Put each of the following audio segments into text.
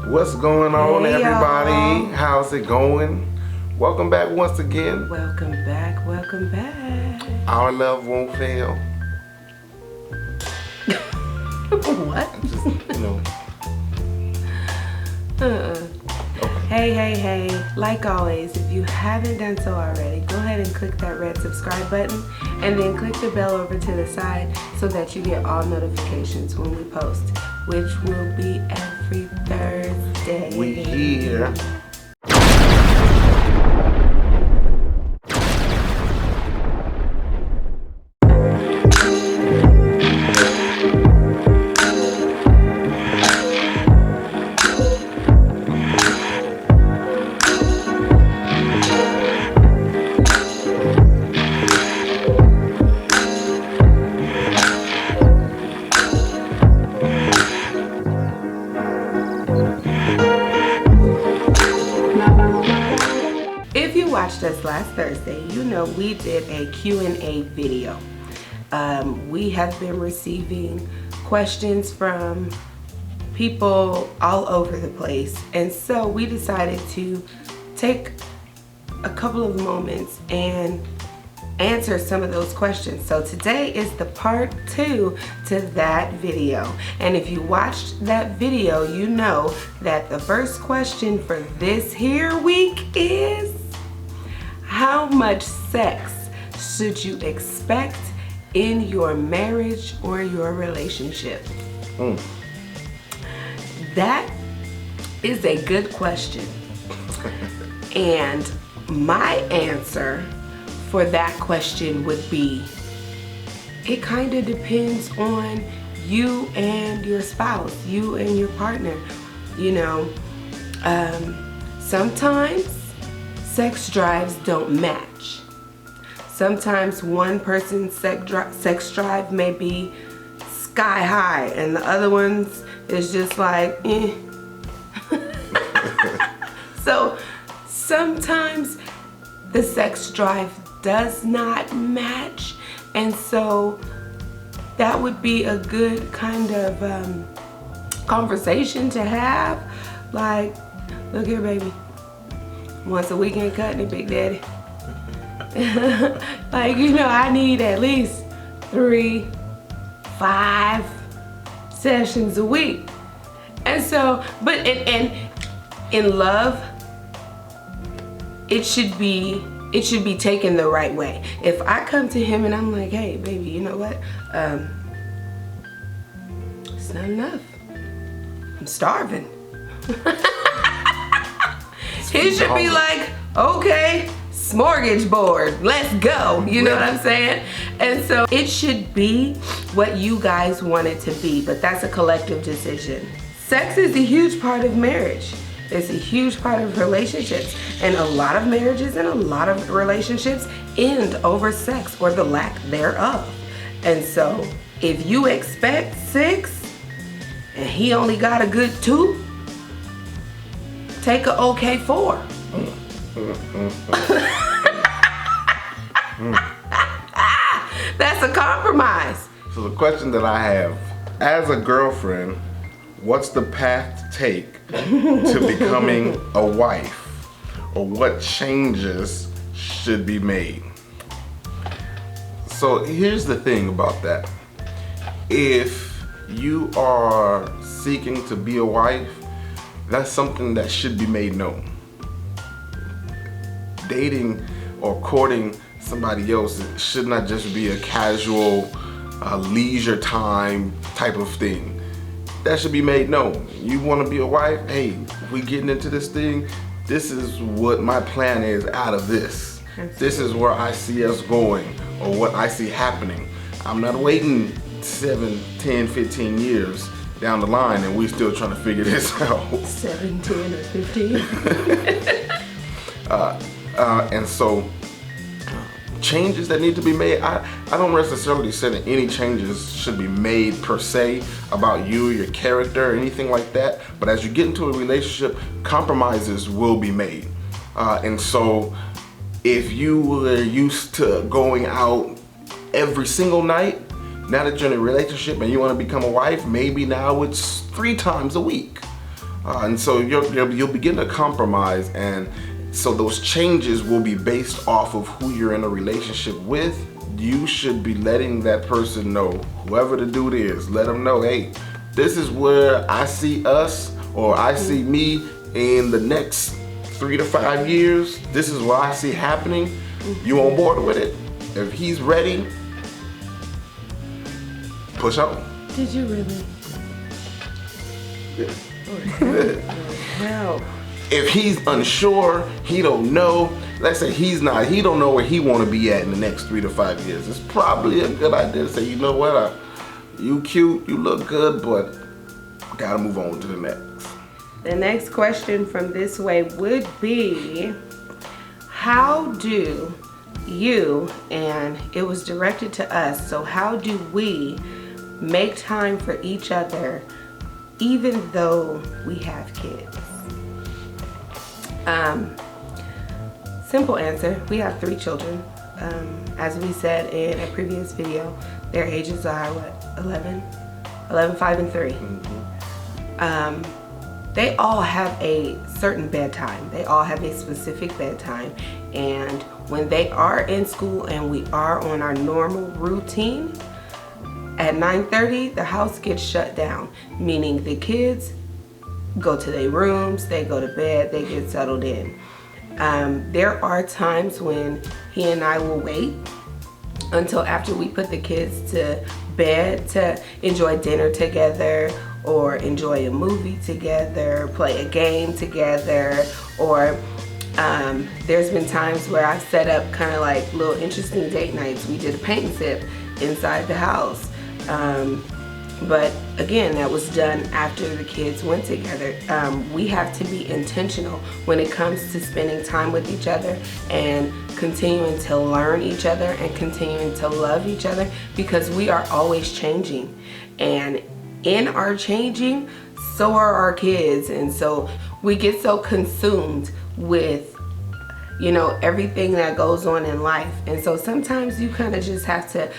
What's going on, Hey, everybody? y'all. How's it going? Welcome back once again. Welcome back, welcome back. Our love won't fail. What? Just, Hey. Like always, if you haven't done so already, go ahead and click that red subscribe button and then click the bell over to the side so that you get all notifications when we post, which will be every Thursday. We here. If you watched us last Thursday, you know we did a Q&A video. We have been receiving questions from people all over the place, and so we decided to take a couple of moments and answer some of those questions. So today is the part 2 to that video, and if you watched that video, you know that the first question for this here week is: how much sex should you expect in your marriage or your relationship? That is a good question. And my answer for that question would be, it kind of depends on you and your spouse, you and your partner. You know, sometimes sex drives don't match. Sometimes one person's sex drive may be sky high and the other one's is just like, eh. So sometimes the sex drive does not match, and so that would be a good kind of conversation to have. Like, look here, baby. Once a week ain't cutting it, Big Daddy. Like, you know, I need at least 3, 5 sessions a week. And so, but in love, it should be taken the right way. If I come to him and I'm like, hey, baby, you know what? It's not enough. I'm starving. He should be like, okay, smorgasbord, let's go. You know what I'm saying? And so it should be what you guys want it to be, but that's a collective decision. Sex is a huge part of marriage. It's a huge part of relationships, and a lot of marriages and a lot of relationships end over sex or the lack thereof. And so if you expect 6 and he only got a good 2, take a okay 4. That's a compromise. So the question that I have, as a girlfriend, what's the path to take to becoming a wife? Or what changes should be made? So here's the thing about that. If you are seeking to be a wife, that's something that should be made known. Dating or courting somebody else should not just be a casual leisure time type of thing. That should be made known. You want to be a wife? Hey, we getting into this thing. This is what my plan is out of this. This is where I see us going, or what I see happening. I'm not waiting 7, 10, 15 years down the line and we're still trying to figure this out. 7, 10, or 15. And so changes that need to be made, I don't necessarily say that any changes should be made per se about you, your character, or anything like that. But as you get into a relationship, compromises will be made. And so if you were used to going out every single night, now that you're in a relationship and you want to become a wife, maybe now it's 3 times a week. And so you'll begin to compromise, and so those changes will be based off of who you're in a relationship with. You should be letting that person know, whoever the dude is, let them know, hey, this is where I see us, or I see me in the next 3 to 5 years. This is what I see happening. You on board with it? If he's ready, push on. Did you really? Wow. If he's unsure, he don't know. Let's say he don't know where he want to be at in the next 3 to 5 years. It's probably a good idea to say, you know what, you cute, you look good, but gotta move on to the next. The next question from this way would be, how do you, and it was directed to us, so how do we make time for each other even though we have kids? Simple answer, we have 3 children. As we said in a previous video, their ages are what, 11, 5, and 3. They all have a certain bedtime. They all have a specific bedtime. And when they are in school and we are on our normal routine, at 9:30, the house gets shut down, meaning the kids go to their rooms, they go to bed, they get settled in. There are times when he and I will wait until after we put the kids to bed to enjoy dinner together, or enjoy a movie together, play a game together, or there's been times where I set up kind of like little interesting date nights. We did a paint and sip inside the house. But again, that was done after the kids went together. We have to be intentional when it comes to spending time with each other and continuing to learn each other and continuing to love each other, because we are always changing. And in our changing, so are our kids. And so we get so consumed with, you know, everything that goes on in life. And so sometimes you kind of just have to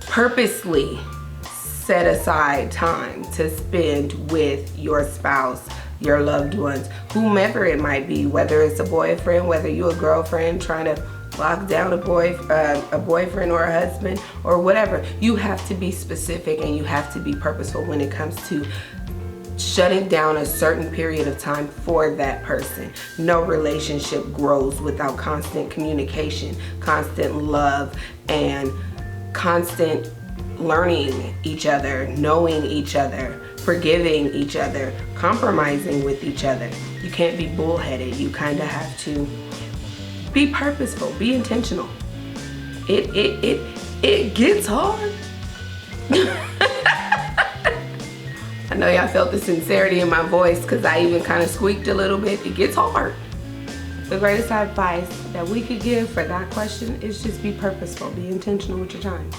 purposely set aside time to spend with your spouse, your loved ones, whomever it might be, whether it's a boyfriend, whether you're a girlfriend trying to lock down a boyfriend or a husband or whatever. You have to be specific and you have to be purposeful when it comes to shutting down a certain period of time for that person. No relationship grows without constant communication, constant love, and constant learning each other, knowing each other, forgiving each other, compromising with each other. You can't be bullheaded. You kind of have to be purposeful, be intentional. It gets hard. I know y'all felt the sincerity in my voice because I even kind of squeaked a little bit. It gets hard. The greatest advice that we could give for that question is just be purposeful, be intentional with your time.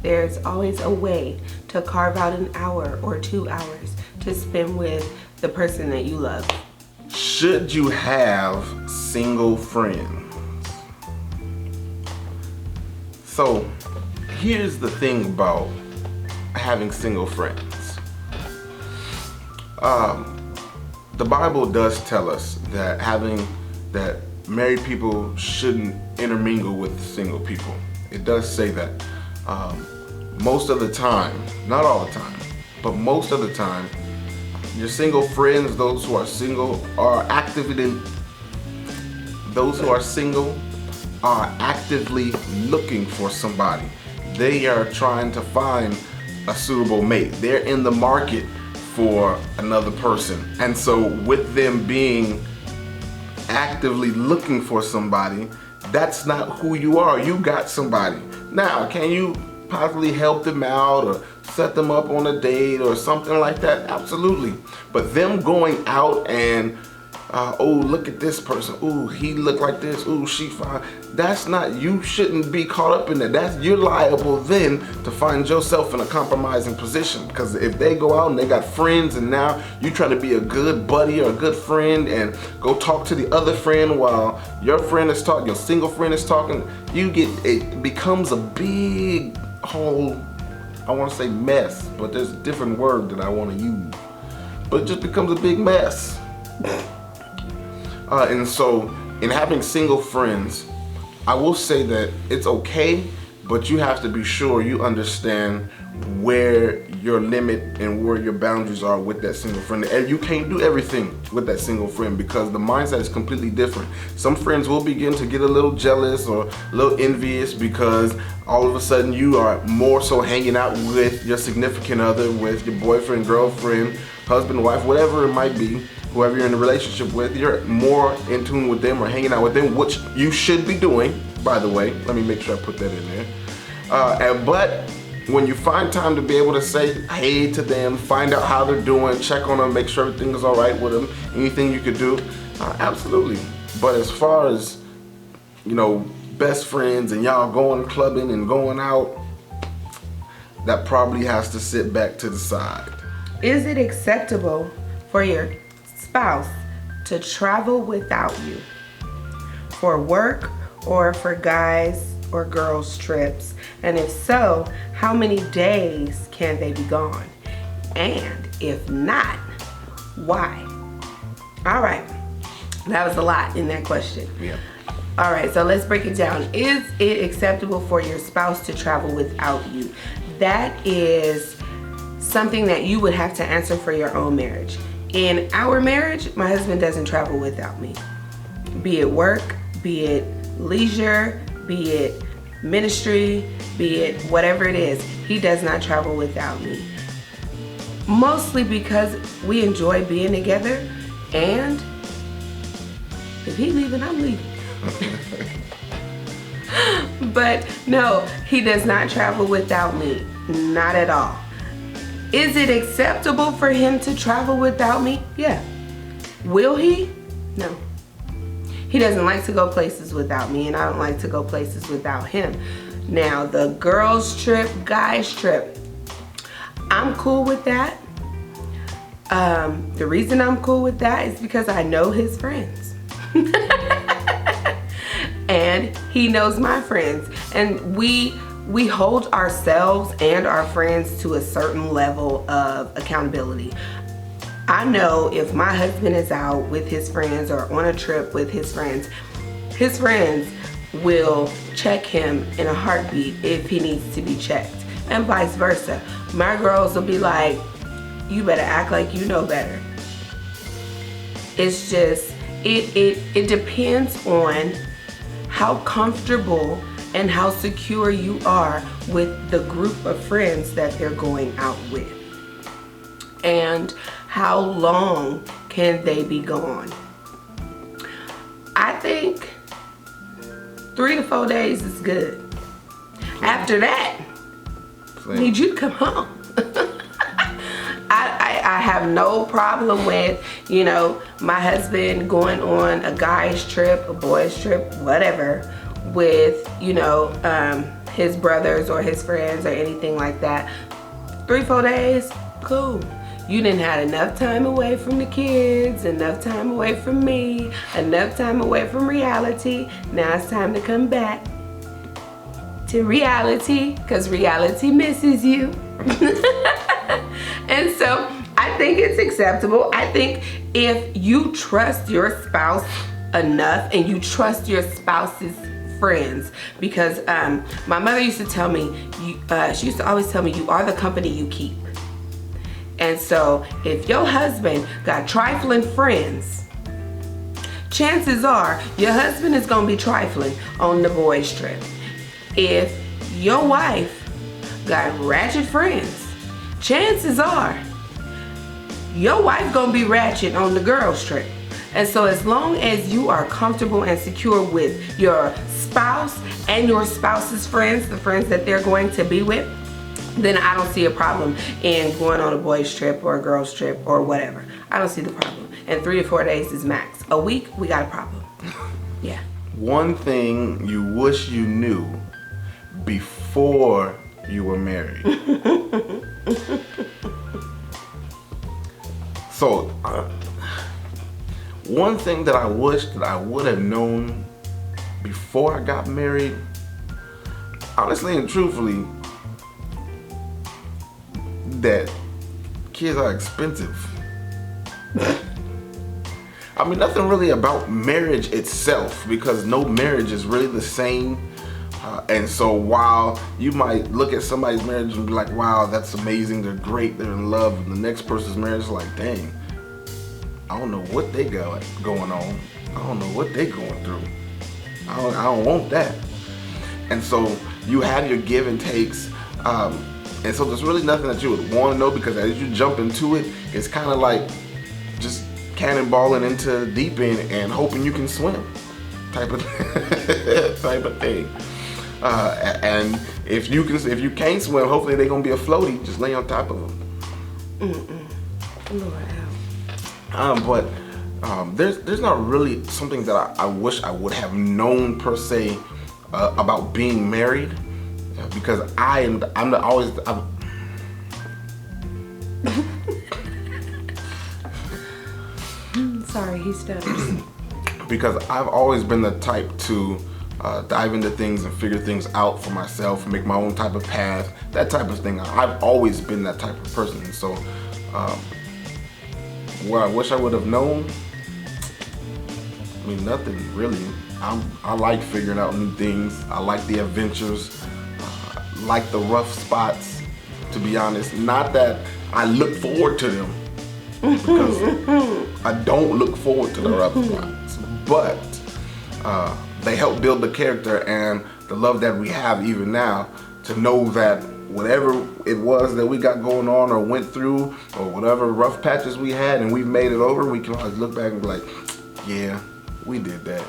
There's always a way to carve out an hour or 2 hours to spend with the person that you love. Should you have single friends? So here's the thing about having single friends. The Bible does tell us that married people shouldn't intermingle with single people. It does say that. Most of the time, not all the time, but most of the time, your single friends, those who are single, are actively looking for somebody. They are trying to find a suitable mate. They're in the market for another person. And so with them being actively looking for somebody, that's not who you are. You got somebody. Now, can you possibly help them out or set them up on a date or something like that? Absolutely. But them going out and oh, look at this person, ooh, he look like this, ooh, she fine, that's not, you shouldn't be caught up in that. You're liable then to find yourself in a compromising position, because if they go out and they got friends and now you try to be a good buddy or a good friend and go talk to the other friend while your friend is talking, your single friend is talking, it becomes a big whole, I want to say mess, but there's a different word that I want to use. but it just becomes a big mess. And so, in having single friends, I will say that it's okay, but you have to be sure you understand where your limit and where your boundaries are with that single friend. And you can't do everything with that single friend because the mindset is completely different. Some friends will begin to get a little jealous or a little envious because all of a sudden you are more so hanging out with your significant other, with your boyfriend, girlfriend, husband, wife, whatever it might be. Whoever you're in a relationship with, you're more in tune with them or hanging out with them, which you should be doing, by the way. Let me make sure I put that in there. But when you find time to be able to say hey to them, find out how they're doing, check on them, make sure everything is all right with them, anything you could do, absolutely. But as far as, best friends and y'all going clubbing and going out, that probably has to sit back to the side. Is it acceptable for your spouse to travel without you for work or for guys or girls trips? And if so, how many days can they be gone? And if not, why? All right, that was a lot in that question. Yeah. All right, so let's break it down. Is it acceptable for your spouse to travel without you? That is something that you would have to answer for your own marriage. In our marriage, my husband doesn't travel without me. Be it work, be it leisure, be it ministry, be it whatever it is, he does not travel without me. Mostly because we enjoy being together, and if he's leaving, I'm leaving. But no, he does not travel without me. Not at all. Is it acceptable for him to travel without me? Yeah. Will he? No. He doesn't like to go places without me, and I don't like to go places without him. Now, the girls trip, guys trip, I'm cool with that. The reason I'm cool with that is because I know his friends. And he knows my friends. And we hold ourselves and our friends to a certain level of accountability. I know if my husband is out with his friends or on a trip with his friends will check him in a heartbeat if he needs to be checked, and vice versa. My girls will be like, you better act like you know better. It's just, it depends on how comfortable and how secure you are with the group of friends that they're going out with. And how long can they be gone? I think 3 to 4 days is good. After that, I need you to come home. I have no problem with, my husband going on a guy's trip, a boy's trip, whatever, with, his brothers or his friends or anything like that. 3-4 days, cool. You didn't have enough time away from the kids, enough time away from me, enough time away from reality. Now it's time to come back to reality, because reality misses you. And so I think it's acceptable. I think if you trust your spouse enough and you trust your spouse's friends, because my mother used to tell me, she used to always tell me, you are the company you keep. And so if your husband got trifling friends, chances are your husband is going to be trifling on the boys' trip. If your wife got ratchet friends, chances are your wife going to be ratchet on the girls' trip. And so as long as you are comfortable and secure with your spouse and your spouse's friends, the friends that they're going to be with, then I don't see a problem in going on a boys' trip or a girls' trip or whatever. I don't see the problem. And 3 to 4 days is max. A week, we got a problem. Yeah. One thing you wish you knew before you were married. So, one thing that I wish that I would have known before I got married, honestly and truthfully, that kids are expensive. I mean, nothing really about marriage itself, because no marriage is really the same. And so while you might look at somebody's marriage and be like, wow, that's amazing, they're great, they're in love, and the next person's marriage is like, dang, I don't know what they got going on. I don't know what they going through. I don't want that. And so you have your give and takes. And so there's really nothing that you would want to know, because as you jump into it, it's kind of like just cannonballing into the deep end and hoping you can swim type of thing. And if you can't swim, hopefully they're gonna be a floaty. Just lay on top of them. Lord, but there's not really something that I wish I would have known per se about being married, because I'm always. Sorry, he stutters. Because I've always been the type to dive into things and figure things out for myself, make my own type of path, that type of thing. I've always been that type of person. And so what I wish I would have known, I mean, nothing really. I like figuring out new things. I like the adventures, like the rough spots, to be honest. Not that I look forward to them, because I don't look forward to the rough spots, but they help build the character and the love that we have even now, to know that whatever it was that we got going on or went through, or whatever rough patches we had and we've made it over, we can always look back and be like, yeah, we did that.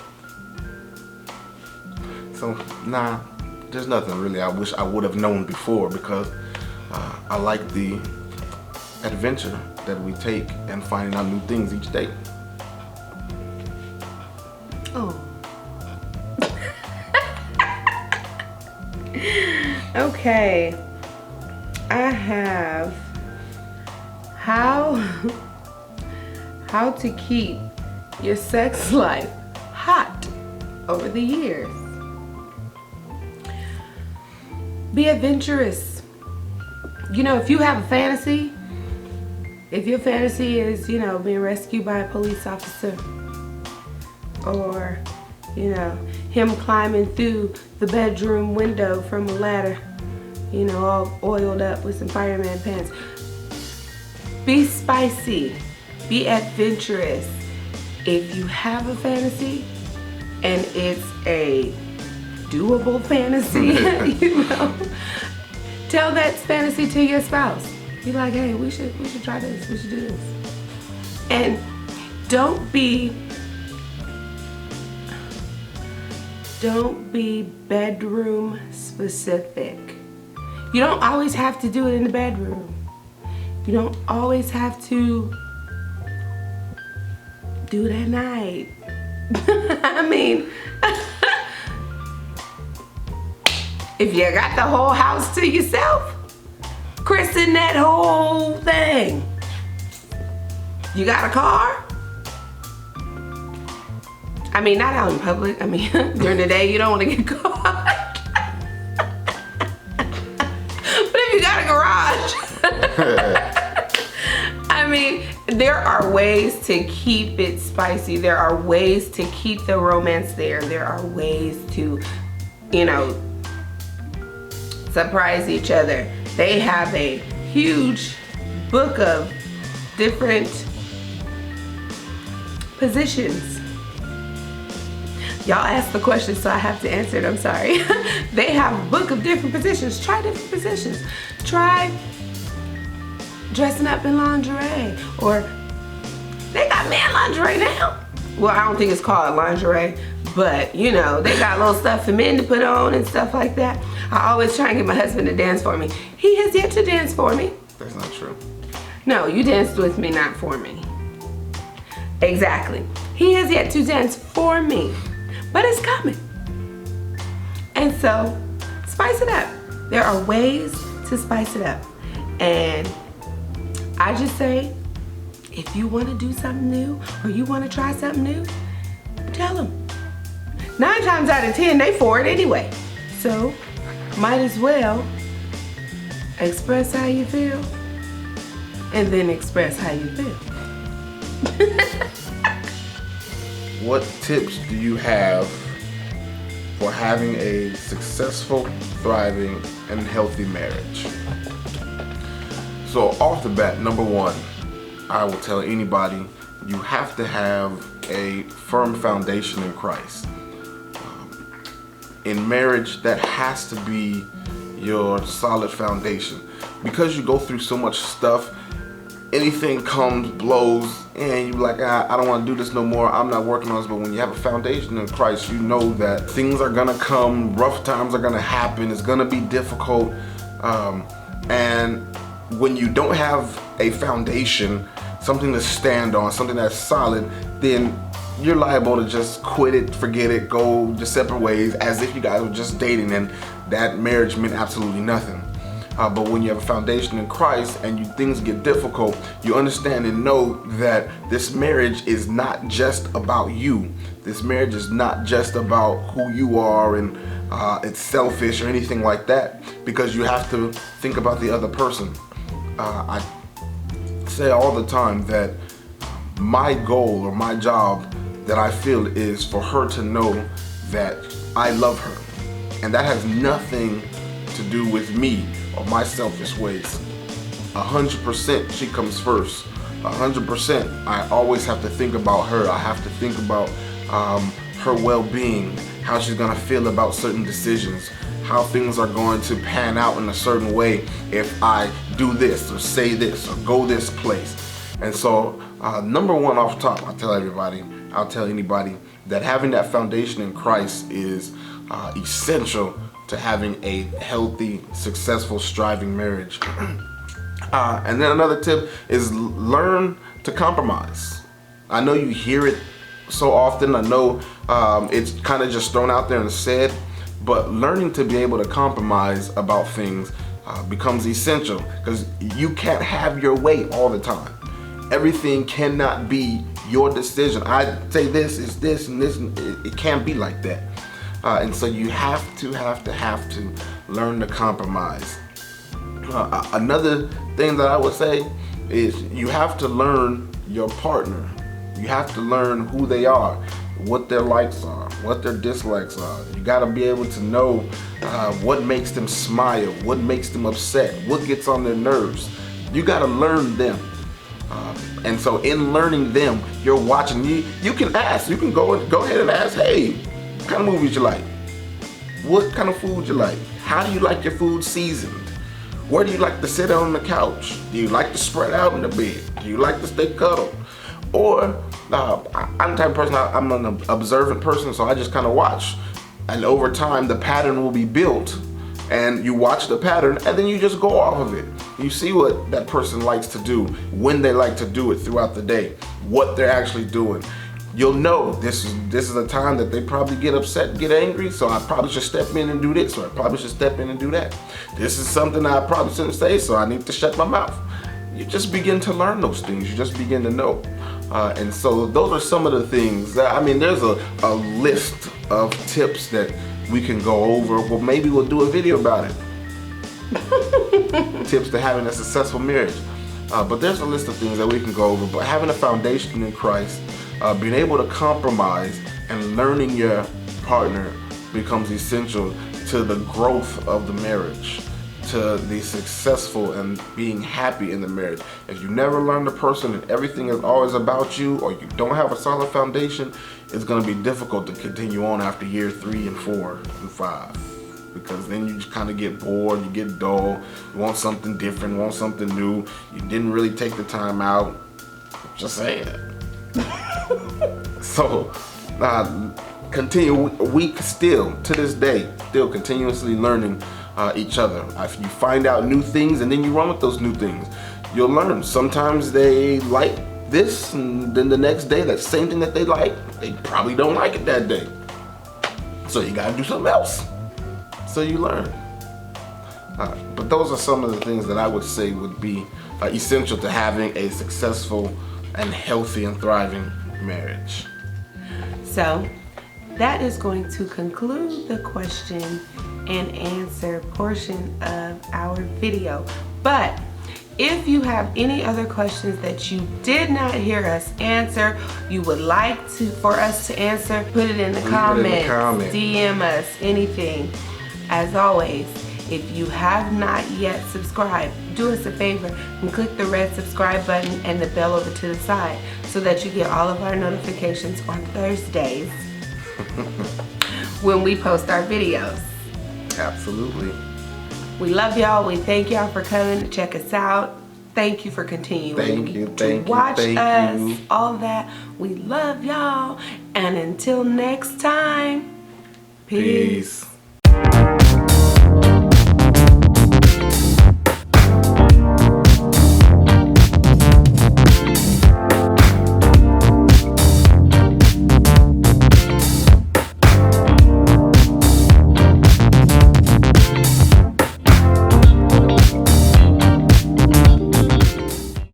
So nah, there's nothing really I wish I would have known before, because I like the adventure that we take and finding out new things each day. Oh. Okay. I have how to keep your sex life hot over the years. Be adventurous. You know, if you have a fantasy, if your fantasy is, you know, being rescued by a police officer, or, you know, him climbing through the bedroom window from a ladder, you know, all oiled up with some fireman pants. Be spicy, be adventurous. If you have a fantasy and it's a doable fantasy, you know, tell that fantasy to your spouse. Be like, hey, we should try this, we should do this. And don't be bedroom specific. You don't always have to do it in the bedroom. You don't always have to do it at night. I mean, if you got the whole house to yourself, christen that whole thing. You got a car? I mean, not out in public. I mean, during the day, you don't want to get caught. But if you got a garage, I mean, there are ways to keep it spicy. There are ways to keep the romance there. There are ways to, you know, surprise each other. They have a huge book of different positions. Y'all asked the question, so I have to answer it. I'm sorry. They have a book of different positions. Try different positions. Try dressing up in lingerie, or they got man lingerie now. Well, I don't think it's called lingerie, but you know, they got little stuff for men to put on and stuff like that. I always try and get my husband to dance for me. He has yet to dance for me. That's not true. No, you danced with me, not for me. Exactly. He has yet to dance for me, but it's coming. And so, spice it up. There are ways to spice it up. And I just say, if you want to do something new, or you want to try something new, tell them. 9 times out of 10, they for it anyway. So, might as well express how you feel, and then express how you feel. What tips do you have for having a successful, thriving, and healthy marriage? So off the bat, number one, I will tell anybody, you have to have a firm foundation in Christ. In marriage, that has to be your solid foundation. Because you go through so much stuff, anything comes, blows, and you're like, I don't want to do this no more, I'm not working on this. But when you have a foundation in Christ, you know that things are gonna come, rough times are gonna happen, it's gonna be difficult. And when you don't have a foundation, something to stand on, something that's solid, then you're liable to just quit it, forget it, go your separate ways, as if you guys were just dating and that marriage meant absolutely nothing. But when you have a foundation in Christ and things get difficult, you understand and know that this marriage is not just about you. This marriage is not just about who you are and it's selfish or anything like that, because you have to think about the other person. I say all the time that my goal or my job that I feel is for her to know that I love her. And that has nothing to do with me or my selfish ways. 100% she comes first. 100% I always have to think about her. I have to think about her well-being, how she's gonna feel about certain decisions, how things are going to pan out in a certain way if I do this or say this or go this place. And so number one off top, I'll tell anybody that having that foundation in Christ is essential to having a healthy, successful, striving marriage. And then another tip is learn to compromise. I know you hear it so often. I know it's kind of just thrown out there and said, but learning to be able to compromise about things becomes essential, because you can't have your way all the time. Everything cannot be your decision. I say this is this and this, and it can't be like that. And so you have to learn to compromise. Another thing that I would say is you have to learn your partner. You have to learn who they are, what their likes are, what their dislikes are. You gotta be able to know what makes them smile, what makes them upset, what gets on their nerves. You gotta learn them. And so in learning them, you're watching, you can ask, you can go ahead and ask, hey, what kind of movies you like? What kind of food you like? How do you like your food seasoned? Where do you like to sit on the couch? Do you like to spread out in the bed? Do you like to stay cuddled? Or I'm the type of person, I'm an observant person, so I just kind of watch. And over time, the pattern will be built. And you watch the pattern, and then you just go off of it. You see what that person likes to do, when they like to do it throughout the day, what they're actually doing. You'll know this is a time that they probably get upset and get angry, so I probably should step in and do this, or I probably should step in and do that. This is something I probably shouldn't say, so I need to shut my mouth. You just begin to learn those things. You just begin to know. And so those are some of the things. I mean, there's a list of tips that we can go over. Well, maybe we'll do a video about it. Tips to having a successful marriage. But there's a list of things that we can go over. But having a foundation in Christ, being able to compromise and learning your partner becomes essential to the growth of the marriage, to the successful and being happy in the marriage. If you never learn the person and everything is always about you, or you don't have a solid foundation, it's going to be difficult to continue on after year 3 and 4 and 5. Because then you just kind of get bored, you get dull, you want something different, want something new. You didn't really take the time out. Just saying it. So, we still, to this day, still continuously learning each other. If you find out new things and then you run with those new things, you'll learn. Sometimes they like this, and then the next day, that same thing that they like, they probably don't like it that day. So you gotta do something else. So you learn. But those are some of the things that I would say would be essential to having a successful and healthy and thriving marriage. So that is going to conclude the question and answer portion of our video. But If you have any other questions that you did not hear us answer, you would like for us to answer, put it in the comments, DM us, anything. As always, if you have not yet subscribed, do us a favor and click the red subscribe button and the bell over to the side so that you get all of our notifications on Thursdays when we post our videos. Absolutely. We love y'all. We thank y'all for coming to check us out. Thank you for continuing to watch us. All that. We love y'all. And until next time, peace.